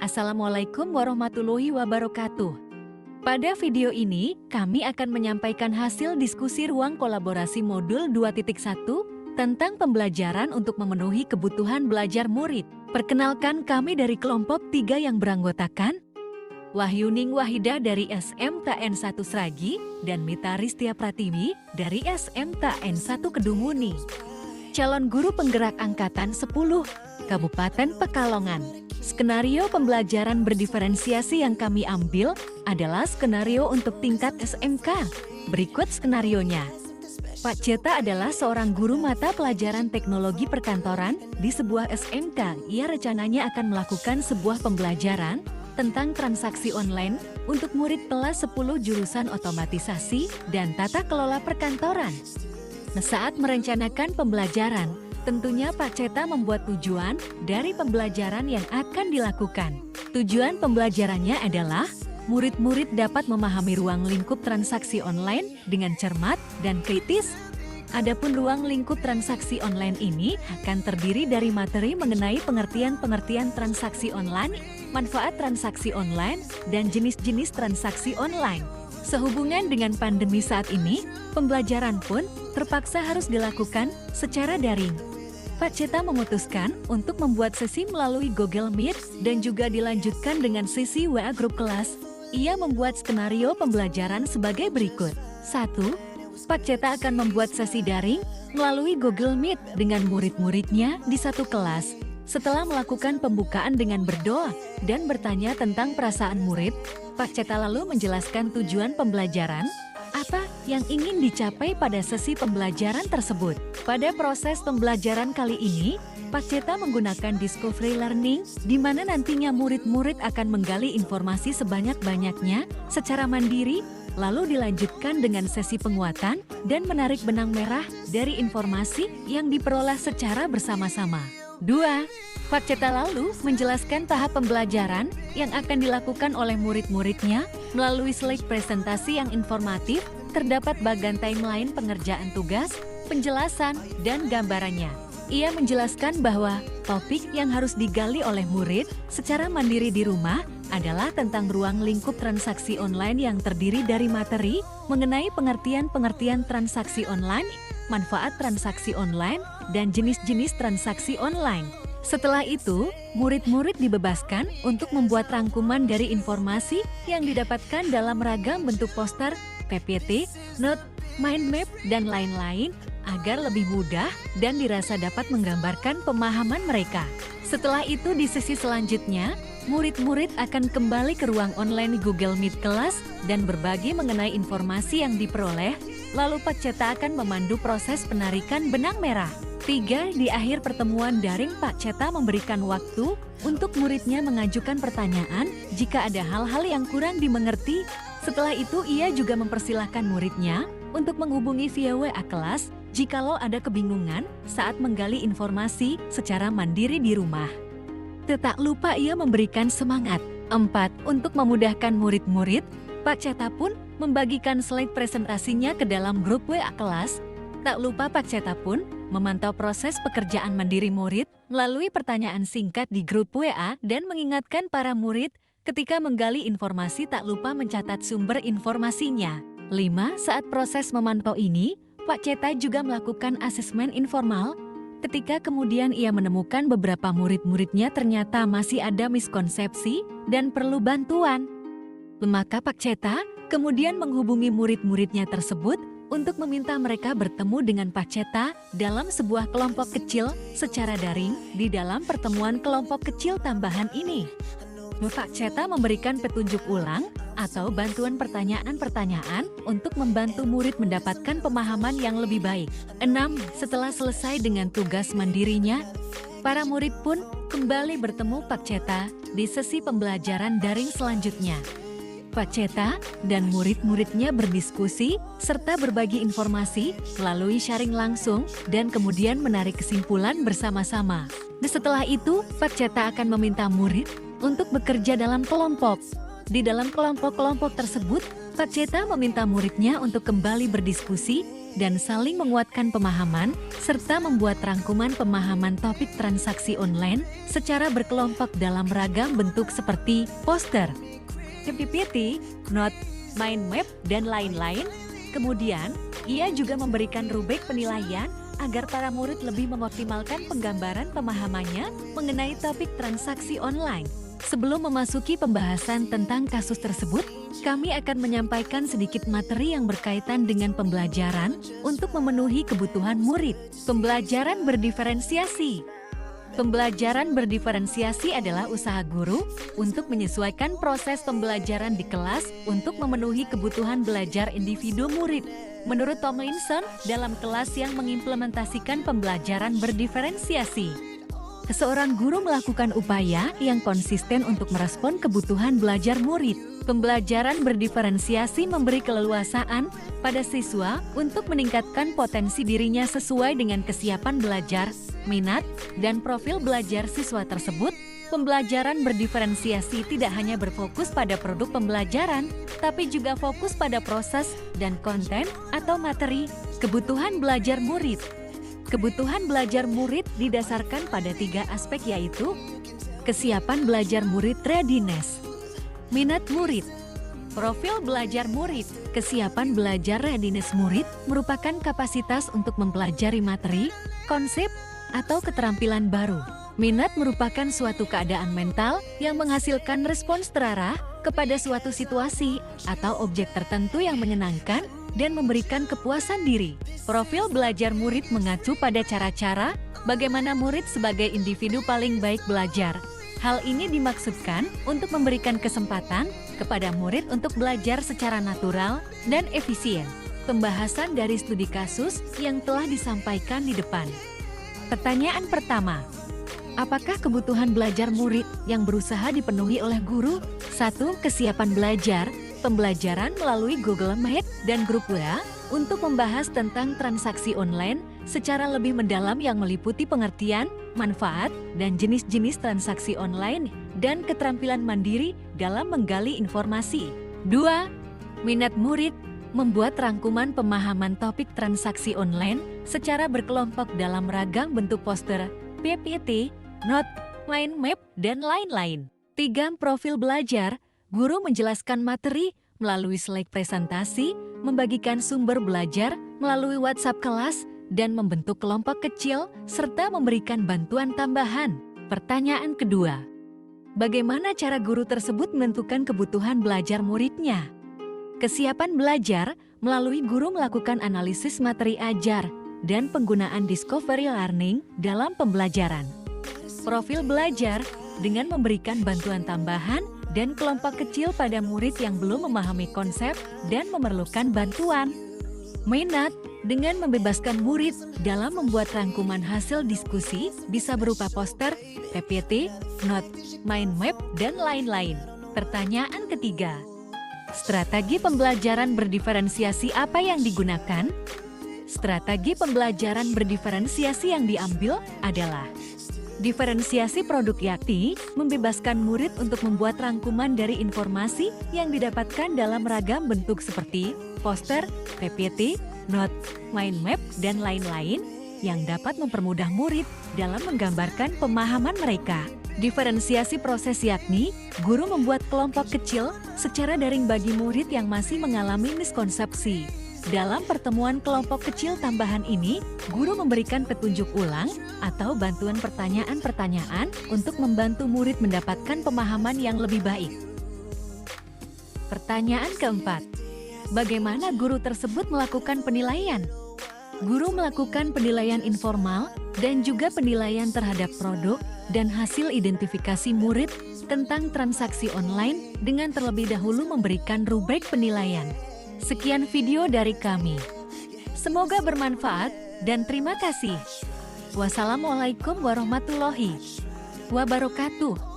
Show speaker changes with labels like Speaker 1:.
Speaker 1: Assalamualaikum warahmatullahi wabarakatuh. Pada video ini, kami akan menyampaikan hasil diskusi ruang kolaborasi modul 2.1 tentang pembelajaran untuk memenuhi kebutuhan belajar murid. Perkenalkan, kami dari kelompok 3 yang beranggotakan Wahyuning Wahidah dari SMTN 1 Sragi dan Mita Ristia Pratiwi dari SMTN 1 Kedunguni. Calon guru penggerak angkatan 10, Kabupaten Pekalongan. Skenario pembelajaran berdiferensiasi yang kami ambil adalah skenario untuk tingkat SMK. Berikut skenarionya. Pak Ceta adalah seorang guru mata pelajaran teknologi perkantoran di sebuah SMK. Ia rencananya akan melakukan sebuah pembelajaran tentang transaksi online untuk murid kelas 10 jurusan otomatisasi dan tata kelola perkantoran. Nah, saat merencanakan pembelajaran, tentunya Pak Ceta membuat tujuan dari pembelajaran yang akan dilakukan. Tujuan pembelajarannya adalah murid-murid dapat memahami ruang lingkup transaksi online dengan cermat dan kritis. Adapun ruang lingkup transaksi online ini akan terdiri dari materi mengenai pengertian-pengertian transaksi online, manfaat transaksi online, dan jenis-jenis transaksi online. Sehubungan dengan pandemi saat ini, pembelajaran pun terpaksa harus dilakukan secara daring. Pak Ceta memutuskan untuk membuat sesi melalui Google Meet dan juga dilanjutkan dengan sesi WA grup kelas. Ia membuat skenario pembelajaran sebagai berikut. 1. Pak Ceta akan membuat sesi daring melalui Google Meet dengan murid-muridnya di satu kelas. Setelah melakukan pembukaan dengan berdoa dan bertanya tentang perasaan murid, Pak Ceta lalu menjelaskan tujuan pembelajaran, apa yang ingin dicapai pada sesi pembelajaran tersebut. Pada proses pembelajaran kali ini, Pak Ceta menggunakan discovery learning, di mana nantinya murid-murid akan menggali informasi sebanyak-banyaknya secara mandiri, lalu dilanjutkan dengan sesi penguatan dan menarik benang merah dari informasi yang diperoleh secara bersama-sama. 2. Pak Ceta lalu menjelaskan tahap pembelajaran yang akan dilakukan oleh murid-muridnya melalui slide presentasi yang informatif, terdapat bagan timeline pengerjaan tugas, penjelasan, dan gambarannya. Ia menjelaskan bahwa topik yang harus digali oleh murid secara mandiri di rumah adalah tentang ruang lingkup transaksi online yang terdiri dari materi mengenai pengertian-pengertian transaksi online, manfaat transaksi online, dan jenis-jenis transaksi online. Setelah itu, murid-murid dibebaskan untuk membuat rangkuman dari informasi yang didapatkan dalam ragam bentuk poster, PPT, note, mind map, dan lain-lain agar lebih mudah dan dirasa dapat menggambarkan pemahaman mereka. Setelah itu di sesi selanjutnya, murid-murid akan kembali ke ruang online Google Meet kelas dan berbagi mengenai informasi yang diperoleh, lalu Pak Ceta akan memandu proses penarikan benang merah. 3. Di akhir pertemuan daring, Pak Ceta memberikan waktu untuk muridnya mengajukan pertanyaan jika ada hal-hal yang kurang dimengerti. Setelah itu ia juga mempersilahkan muridnya untuk menghubungi via WA kelas jikalau ada kebingungan saat menggali informasi secara mandiri di rumah. Tak lupa ia memberikan semangat. 4. Untuk memudahkan murid-murid, Pak Ceta pun membagikan slide presentasinya ke dalam grup WA kelas. Tak lupa Pak Ceta pun memantau proses pekerjaan mandiri murid melalui pertanyaan singkat di grup WA dan mengingatkan para murid ketika menggali informasi tak lupa mencatat sumber informasinya. 5. Saat proses memantau ini, Pak Ceta juga melakukan asesmen informal. Ketika kemudian ia menemukan beberapa murid-muridnya ternyata masih ada miskonsepsi dan perlu bantuan. Maka Pak Ceta kemudian menghubungi murid-muridnya tersebut untuk meminta mereka bertemu dengan Pak Ceta dalam sebuah kelompok kecil secara daring di dalam pertemuan kelompok kecil tambahan ini. Pak Ceta memberikan petunjuk ulang atau bantuan pertanyaan-pertanyaan untuk membantu murid mendapatkan pemahaman yang lebih baik. 6. Setelah selesai dengan tugas mandirinya, para murid pun kembali bertemu Pak Ceta di sesi pembelajaran daring selanjutnya. Pak Ceta dan murid-muridnya berdiskusi serta berbagi informasi melalui sharing langsung dan kemudian menarik kesimpulan bersama-sama. Setelah itu, Pak Ceta akan meminta murid untuk bekerja dalam kelompok. Di dalam kelompok-kelompok tersebut, Pak Ceta meminta muridnya untuk kembali berdiskusi dan saling menguatkan pemahaman, serta membuat rangkuman pemahaman topik transaksi online secara berkelompok dalam ragam bentuk seperti poster, PPT, note, mind map, dan lain-lain. Kemudian, ia juga memberikan rubrik penilaian agar para murid lebih mengoptimalkan penggambaran pemahamannya mengenai topik transaksi online. Sebelum memasuki pembahasan tentang kasus tersebut, kami akan menyampaikan sedikit materi yang berkaitan dengan pembelajaran untuk memenuhi kebutuhan murid. Pembelajaran berdiferensiasi. Pembelajaran berdiferensiasi adalah usaha guru untuk menyesuaikan proses pembelajaran di kelas untuk memenuhi kebutuhan belajar individu murid. Menurut Tomlinson, dalam kelas yang mengimplementasikan pembelajaran berdiferensiasi, seorang guru melakukan upaya yang konsisten untuk merespon kebutuhan belajar murid. Pembelajaran berdiferensiasi memberi keleluasaan pada siswa untuk meningkatkan potensi dirinya sesuai dengan kesiapan belajar, minat, dan profil belajar siswa tersebut. Pembelajaran berdiferensiasi tidak hanya berfokus pada produk pembelajaran, tapi juga fokus pada proses dan konten atau materi kebutuhan belajar murid. Kebutuhan belajar murid didasarkan pada 3 aspek, yaitu kesiapan belajar murid readiness, minat murid, profil belajar murid. Kesiapan belajar readiness murid merupakan kapasitas untuk mempelajari materi, konsep, atau keterampilan baru. Minat merupakan suatu keadaan mental yang menghasilkan respons terarah kepada suatu situasi atau objek tertentu yang menyenangkan dan memberikan kepuasan diri. Profil belajar murid mengacu pada cara-cara bagaimana murid sebagai individu paling baik belajar. Hal ini dimaksudkan untuk memberikan kesempatan kepada murid untuk belajar secara natural dan efisien. Pembahasan dari studi kasus yang telah disampaikan di depan. Pertanyaan pertama, apakah kebutuhan belajar murid yang berusaha dipenuhi oleh guru? 1. Kesiapan belajar. Pembelajaran melalui Google Meet dan grup WA untuk membahas tentang transaksi online secara lebih mendalam yang meliputi pengertian, manfaat, dan jenis-jenis transaksi online dan keterampilan mandiri dalam menggali informasi. 2. Minat murid. Membuat rangkuman pemahaman topik transaksi online secara berkelompok dalam ragam bentuk poster, PPT, note, mind map, dan lain-lain. 3. Profil belajar. Guru menjelaskan materi melalui slide presentasi, membagikan sumber belajar melalui WhatsApp kelas, dan membentuk kelompok kecil, serta memberikan bantuan tambahan. Pertanyaan kedua, bagaimana cara guru tersebut menentukan kebutuhan belajar muridnya? Kesiapan belajar melalui guru melakukan analisis materi ajar dan penggunaan discovery learning dalam pembelajaran. Profil belajar dengan memberikan bantuan tambahan dan kelompok kecil pada murid yang belum memahami konsep dan memerlukan bantuan. Minat dengan membebaskan murid dalam membuat rangkuman hasil diskusi bisa berupa poster, PPT, note, mind map, dan lain-lain. Pertanyaan ketiga, strategi pembelajaran berdiferensiasi apa yang digunakan? Strategi pembelajaran berdiferensiasi yang diambil adalah diferensiasi produk, yakni membebaskan murid untuk membuat rangkuman dari informasi yang didapatkan dalam ragam bentuk seperti poster, PPT, note, mind map, dan lain-lain yang dapat mempermudah murid dalam menggambarkan pemahaman mereka. Diferensiasi proses yakni guru membuat kelompok kecil secara daring bagi murid yang masih mengalami miskonsepsi. Dalam pertemuan kelompok kecil tambahan ini, guru memberikan petunjuk ulang atau bantuan pertanyaan-pertanyaan untuk membantu murid mendapatkan pemahaman yang lebih baik. Pertanyaan keempat, bagaimana guru tersebut melakukan penilaian? Guru melakukan penilaian informal dan juga penilaian terhadap produk dan hasil identifikasi murid tentang transaksi online dengan terlebih dahulu memberikan rubrik penilaian. Sekian video dari kami. Semoga bermanfaat dan terima kasih. Wassalamualaikum warahmatullahi wabarakatuh.